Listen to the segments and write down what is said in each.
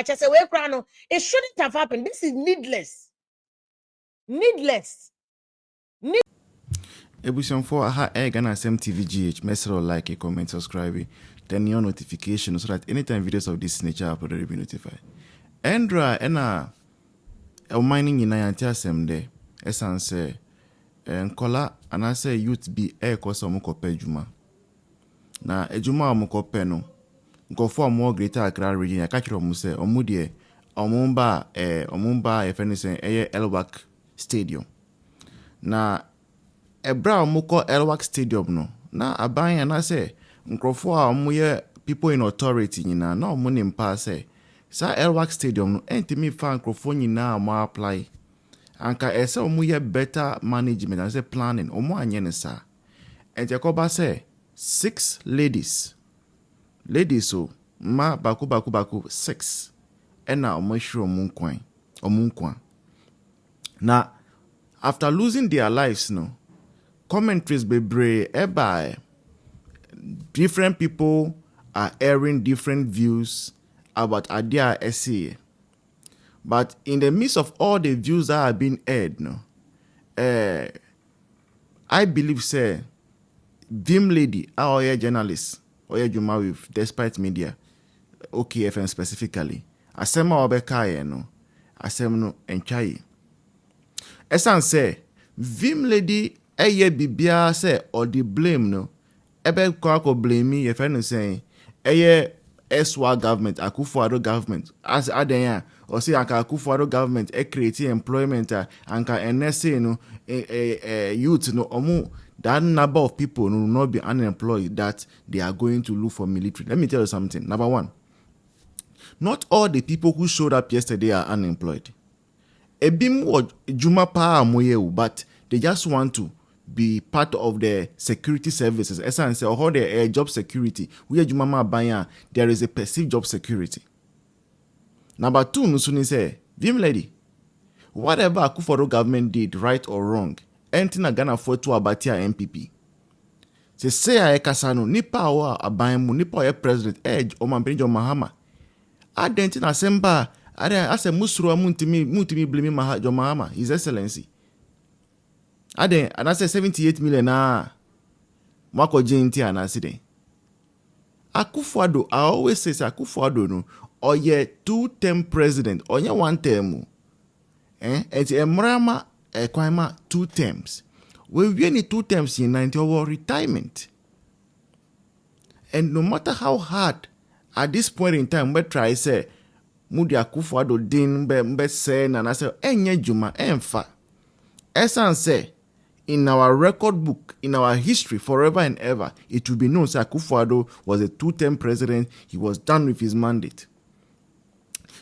just say we crown. It shouldn't have happened. This is needless. Needless. Ebusion for aha GhanaNsem TVGH. Message like, a comment, subscribe, turn your notification so that anytime videos of this nature are uploaded, be notified. Endra ena mining in Nyantiasem de essence nkola anase youth be kosa omukope juma. Na ejuma omukope no nkofo more greater Accra region ya kachiro mu se omudie omumba efenisen Elwak Stadium. Na ebra omuko Elwak Stadium no na aban anase nkrofo a omuye people in authority nyina na omuni mpa se sa Elwak Stadium no entimi fa nkrofo nyina ma apply anka ese omuye better management and say planning omo anye ne sa entekoba se 6 ladies so ma baku 6 ena omohiro omunkwan na after losing their lives no commentaries bebre eba different people are airing different views about Adia essay. But in the midst of all the views that have been aired, no, I believe, say, Vim lady, our journalist, or Juma with Despite Media, OKFM specifically, Asema Obekaye, no, Asem no Enchai. Esan say, Vim lady, bibia say, or the blame, no, ebe kwa blame me, if anything saying, Eswa government, Akufo-Addo government, as adenya, or say anka Akufo-Addo government, create employment, anka NSA, no, youth, no, omu, that number of people will not be unemployed that they are going to look for military. Let me tell you something. Number one, not all the people who showed up yesterday are unemployed. Ebim or Juma pa amoye, but they just want to be part of the security services. Essence or the job security. We Jumama Banya, there is a perceived job security. Number two, Nusuni say, Vim lady, whatever Akufo-Addo government did, right or wrong, entina Ghana for to abatia MPP. Say I kasano nipa wa abayemu nipa ya president edge o mampenjo Mahama. Adentina semba ase musuru muntimi blame Mahama, His Excellency. Aden, and I say 78 million Mwako JNT and I say Akufo-Addo, I always say Akufo-Addo no, or ye 2-term president, or ye 1 term. It's a mrama kwaima 2 terms. We need 2 terms in 90 or retirement. And no matter how hard at this point in time, we try say Mudi Akufo-Addo din be say and I say enye juma enfa. Esan say in our record book, in our history, forever and ever, it will be known that Akufo-Addo was a 2-term president. He was done with his mandate.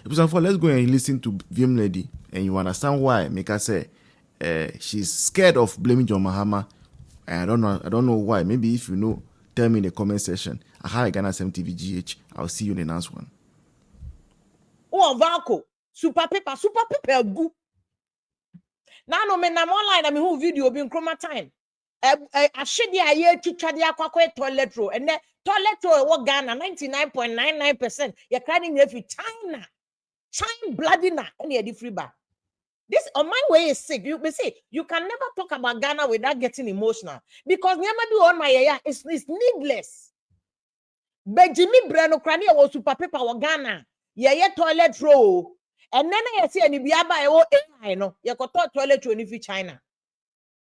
Let's go and listen to Vim lady, and you understand why Mika say she's scared of blaming John Mahama. And I don't know why. Maybe if you know, tell me in the comment section. Hi, GhanaNsem TVGH. I'll see you in the next one. Oh, Vanko, super paper, good. Now no me nam online na me who video be chroma time. Ashedi aye twitwa de akwa toilet roll and toilet roll wo Ghana 99.99% you crying every China bloody na any the free bar. This on my way is sick. You say you can never talk about Ghana without getting emotional because never do on my ear it's needless. Benjamin Breno krani was super paper wo Ghana. Ye toilet roll. And then I see any biaba I know. You got toilet to any China.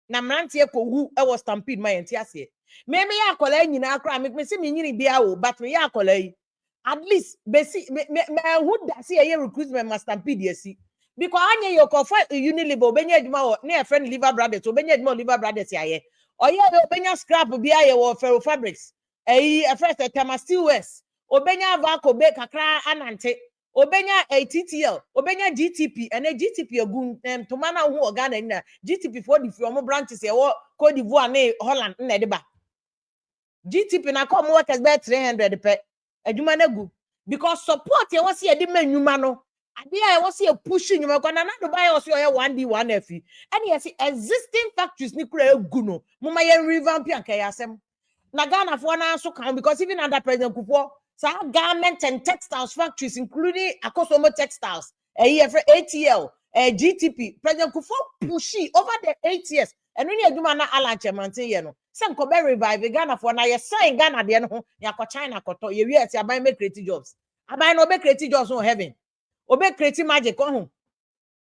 Na mranti ko wu I was stampede my entiase. Maybe ya kola ni na akra make me see me nyini bia o but me ya kola yi. At least me who da see a recruitment must stampede yesi. Because anya yo ko for Unilever obenya adwuma wo na friend liver brothers obenya adwuma liver brothers yaye. Oye obenya scrap bia ye wo ferro fabrics. First Tama Steel West. Obenya Vanko be kakra anante. Obenya ATTL, Obenya GTP, and a GTP agun to mana who Ghana in GTP for the former branches or Cote d'Ivoire, Holland, Nedeba. GTP na come workers by 300 per a Jumanegu because support you was here, the men humano. I was here pushing you, gonna not buy us your 1D1 FE. And yes, existing factories, Nicola Guno, Mumaya revamp Yankayasem. Nagana for an answer count because even under President Kupo. Some garment and textiles factories, including Akosomo Textiles, ATL, GTP, President Kufo pushy over the 8 years. And when you do mana Alan Chemantin, you know, some Kobe revive Ghana for now. You sign Ghana, the end of China, Koto, you yes, you buy make creative jobs. I buy no be creative jobs on heaven. Obey creative magic on home.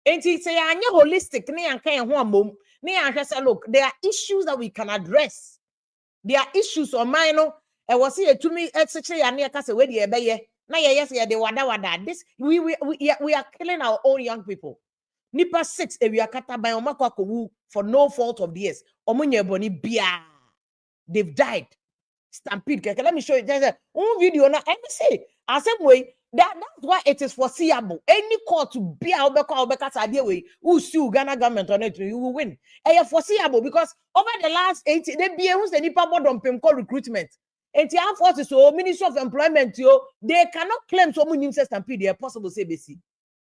And he say, I'm holistic, ni and can one mom, ni and say, look, there are issues that we can address. There are issues on minor. I was here to me, etc. And near Casa, where the ebay. Now, yes, yeah, the wada. This we are killing our own young people. Nipa 6 we are kata by Omakwakowu for no fault of theirs. Omunye boni bia. They've died. Stampede. Let me show you. There's a video now. Let me say. The same way. That's why it is foreseeable. Any court to be Obeka idea way who sue Ghana government on it, you will win. And foreseeable because over the last 80, they be who's the Nipa board on PEMCO recruitment. And the armed forces, so Ministry of Employment, they cannot claim so many stampede. They are possible say basi.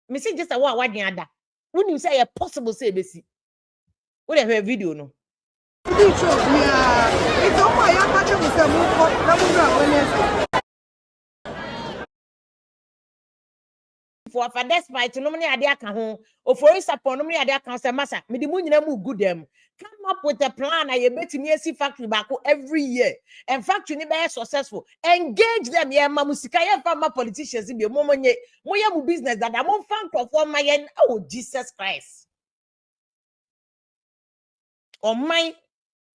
Me say just a what the other. When you say a possible say basi. What have a video no? For despite no many idea can home or for is upon no many idea can say massa me the money mu good them come up with a plan I bet me see factory back every year and factory ni be successful engage them yeah mamusika ya farmer politicians be mo monye moya mu business that am fan for my oh Jesus Christ or my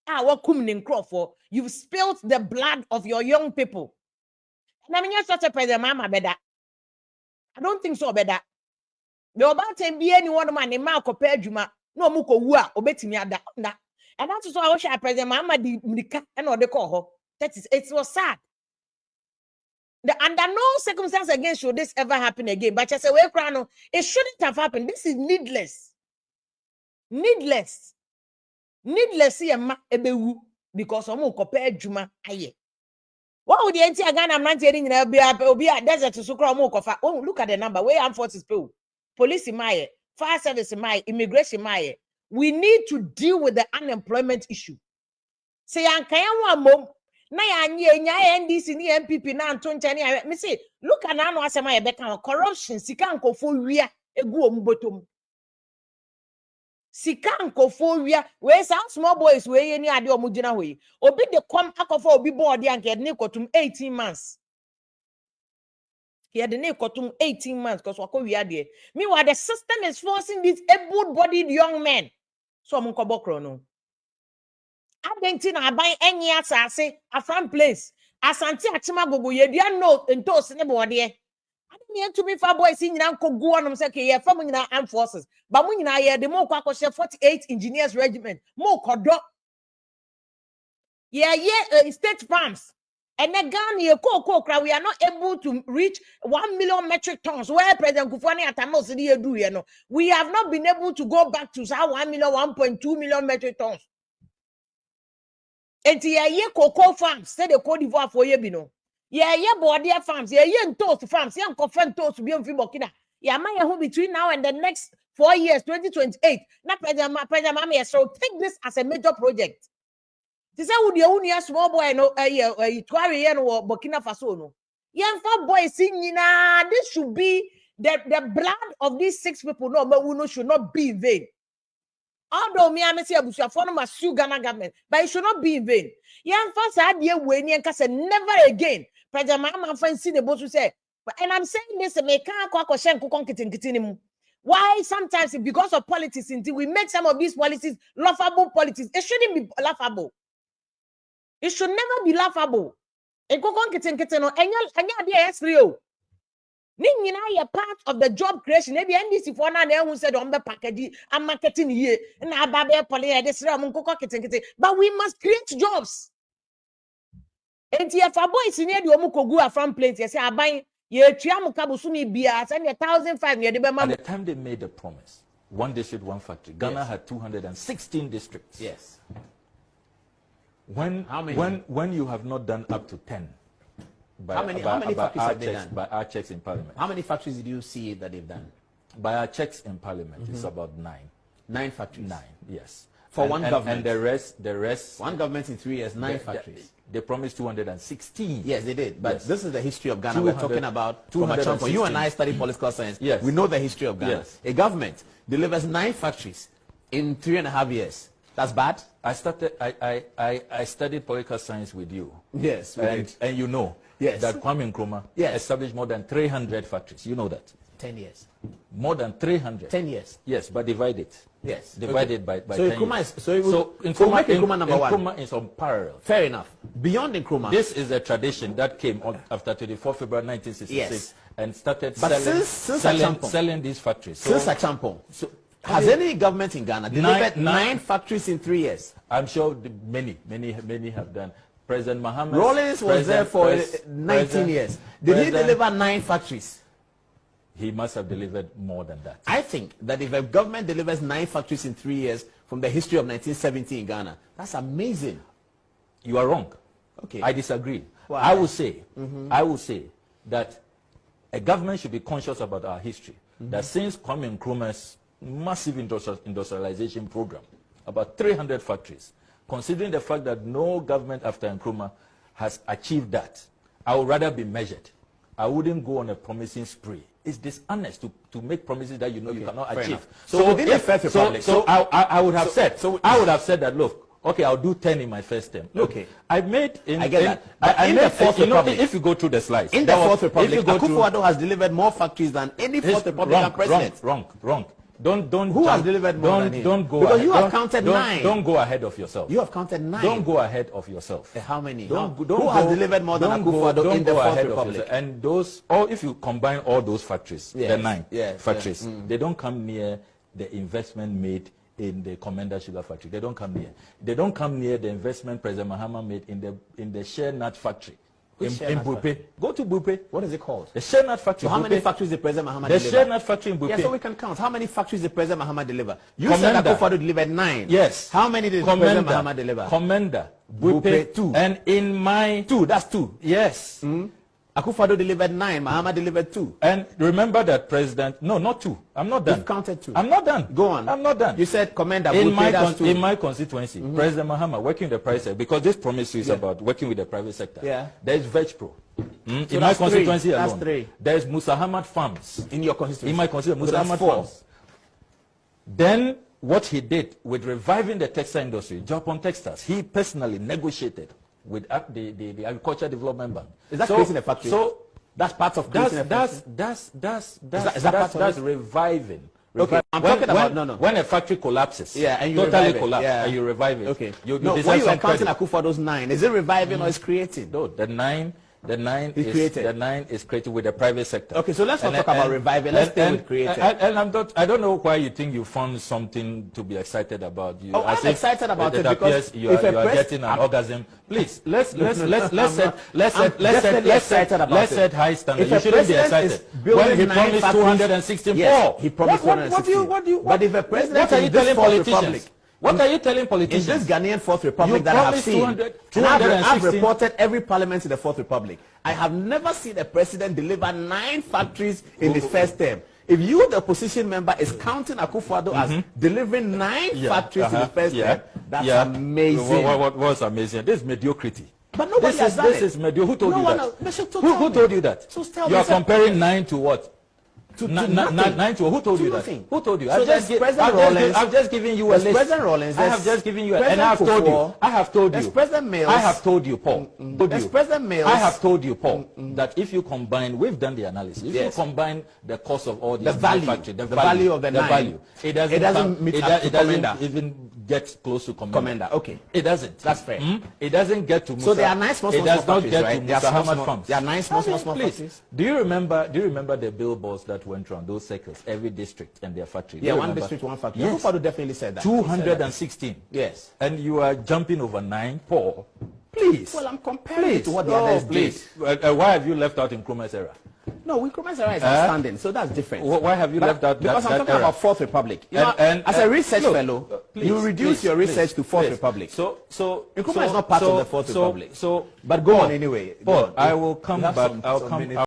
what kum in for you've spilled the blood of your young people and I mean you're such a president mama better. I don't think so better. The about time be anyone man in Marco Pedjuma, no muko wua, obetimi ada. And that's why I wish I present Mama di Mika and or the call. That is it was sad. Under no circumstance again should this ever happen again. But just a way crown, it shouldn't have happened. This is needless. Needless ma ebewu because omuko Pedjuma aye. What would the entire Ghana man telling you be a desert to Sukra Mokofa? Oh, look at the number. Where armed forces pay. Police in my fire service in my immigration my. We need to deal with the unemployment issue. Say Ankaya mom. Na NDC ni MPP na Antonchani. Me say, look at now as my become corruption. Sikanko for we egu ombotom. Sikanko for we some small boys we any ade omugina we obi de come akofo obi board yank he de kotum 18 months he had de kotum 18 months cause wako we ade meanwhile the system is forcing these able-bodied young men so amunkobokro no adenti na aban enyi asase afran place asante achima gogo ye dia no entos ne board ye to me for boys in Uncle Guanum Seki, from armed forces. But when I hear the more 48 engineers regiment, more codo. Yeah, state farms. And again, we are not able to reach 1 million metric tons. Where President Kufani Atamos do, you know, we have not been able to go back to 1 million, 1.2 million metric tons. And the cocoa farms, say the Cote d'Ivoire for Yebino. Yeah, border farms. Yeah, toast farms. Yeah, confirm toast to be on Fibokina. Yeah, my home between now and the next 4 years, 2028. Not President so take this as a major project. This is would the only small boy no or Burkina Faso no. Young for boys singing this should be the blood of these 6 people. No, but we know should not be in vain. Although me I say Abusia for no sue Ghana government, but it should not be in vain. Young fast idea when you can say never again. President Mahama friend see the boss who say, and I'm saying this, why sometimes because of politics, until we make some of these policies laughable politics, it shouldn't be laughable. It should never be laughable. And Nina part of the job creation. Maybe NDC for now who said on the package and marketing here but we must create jobs. And if a boy is near the Omukogu from place, you say, I buy ye Chiamukabusumi Bia, send 1,005 near the Bama. At the time they made the promise, 1 district, 1 factory. Ghana had 216 districts. Yes. When you have not done up to 10. How many factories have they done? By our checks in Parliament. How many factories did you see that they've done? By our checks in Parliament, it's about 9. 9 factories? 9, yes. For one government. And the rest. One government in 3 years, 9 factories. They promised 216. Yes, they did. But yes. this is the history of Ghana. We're talking about 216. You and I study political science. Yes. We know the history of Ghana. Yes. A government delivers 9 factories in 3.5 years. That's bad? I studied political science with you. Yes. And you know yes. that Kwame Nkrumah established more than 300 factories. You know that. 10 years. More than 300. 10 years. Yes, but divide it. Yes. Divided by so 10 Nkrumah years. Is, so Nkrumah number one. Nkrumah is unparalleled. Fair enough. Beyond Nkrumah. This is a tradition that came after 24 February 1966 yes. and started selling these factories. Since Achampong. So, has any government in Ghana delivered 9 factories in 3 years? I'm sure many have done. President Mahama Rawlings was there for 19 years. Did he deliver 9 factories? He must have delivered more than that. I think that if a government delivers 9 factories in 3 years from the history of 1970 in Ghana, that's amazing. You are wrong. Okay. I disagree. Why? I will say that a government should be conscious about our history. That since Kwame Nkrumah's massive industrialization program, about 300 factories, considering the fact that no government after Nkrumah has achieved that, I would rather be measured. I wouldn't go on a promising spree. It's dishonest to make promises that you know you cannot achieve. Enough. So within the First Republic, I would have said that look, okay, I'll do 10 in my first term. Look, okay. I made in I get that. I in made, the Fourth Republic, if you go through the slides, in the Fourth Republic, Akufo-Addo has delivered more factories than any Fourth Republican president. Wrong. Don't. Who has delivered more than him? Don't go. Because you have counted 9. Don't go ahead of yourself. You have counted 9. Don't go ahead of yourself. How many? Who has delivered more than Akufo-Addo in the Fourth Republic? And those, or if you combine all those factories, the 9 factories, they don't come near the investment made in the Commander Sugar Factory. They don't come near. They don't come near the investment President Mahama made in the shea nut factory. In Bupe. Go to Bupe. What is it called? The shea nut factory. So how many factories did President Mahama deliver? The shea nut factory in Bupe. Yeah, so we can count. How many factories did President Mahama deliver? You said Akufo-Addo delivered 9. Yes. How many did President Mahama deliver? Commander. Bupe 2. And in my... 2, that's 2. Yes. Akufo-Addo delivered 9. Mahama delivered 2. And remember that President... No, not 2. I'm not done. You've counted 2. I'm not done. Go on. I'm not done. You said Commander Bupe, that's 2. In my constituency, President Mahama working with the private sector, because this promise is about working with the private sector. Yeah. There's VegPro. So in my constituency alone. That's 3. There's Musa Hamad Farms. In your constituency? In my constituency, Musa Hamad 4. Farms. Then what he did with reviving the textile industry, Japan Textiles, he personally negotiated with the Agriculture Development Bank. Is that creating a factory? So that's part of creating a factory? That's reviving. Okay, I'm talking about when a factory collapses, and you totally collapses, and you revive it. Okay. You when you are counting Akufo-Addo's 9, is it reviving or is creating? No, the nine is created with the private sector. Okay, so let's not talk about reviving. Let's stay with creating. And I don't know why you think you found something to be excited about. I'm excited about it because you are getting an orgasm. Please, let's set high standards. You shouldn't be excited. When he promised 216 more, he promised 216. But if a president in this Fourth Republic, what are you telling politicians? In this Ghanaian Fourth Republic that I have seen, and I've reported every parliament in the Fourth Republic, I have never seen a president deliver 9 factories in his first term. If you, the opposition member, is counting Akufo-Addo as delivering 9 factories in the first term, that's amazing. What's amazing? This is mediocrity. But nobody has done it. This is mediocre. Who told you that? Who told you that? So you are comparing 9 to what? To 9 to who told you that? Who told you? So I've just given you a list. President Rawlings. I have just given you and I have told you. I have told you. President Mills. I have told you, Paul. President Mills. I have told you, Paul, that if you combine, we've done the analysis. If you combine the cost of all these factories, the value of the 9, it doesn't even get close to Commander. Okay. It doesn't. That's fair. It doesn't get to Musa. So there are 9 small factories, right? There are Musa Farms. There are 9 small factories. Do you remember the billboards that went around those circles, every district and their factory? Yeah, one district, one factory. Yes. Akufo-Addo definitely said that. 216. Yes. And you are jumping over 9, Paul. Please. Well, I'm comparing it to what the others did. Why have you left out Nkrumah's era? No, Nkrumah's era is outstanding, so that's different. Why have you left out because I'm talking about Fourth Republic. As a research fellow, you reduce your research to Fourth Republic. So Nkrumah is not part of the Fourth Republic. But go on anyway. Paul, I will come back.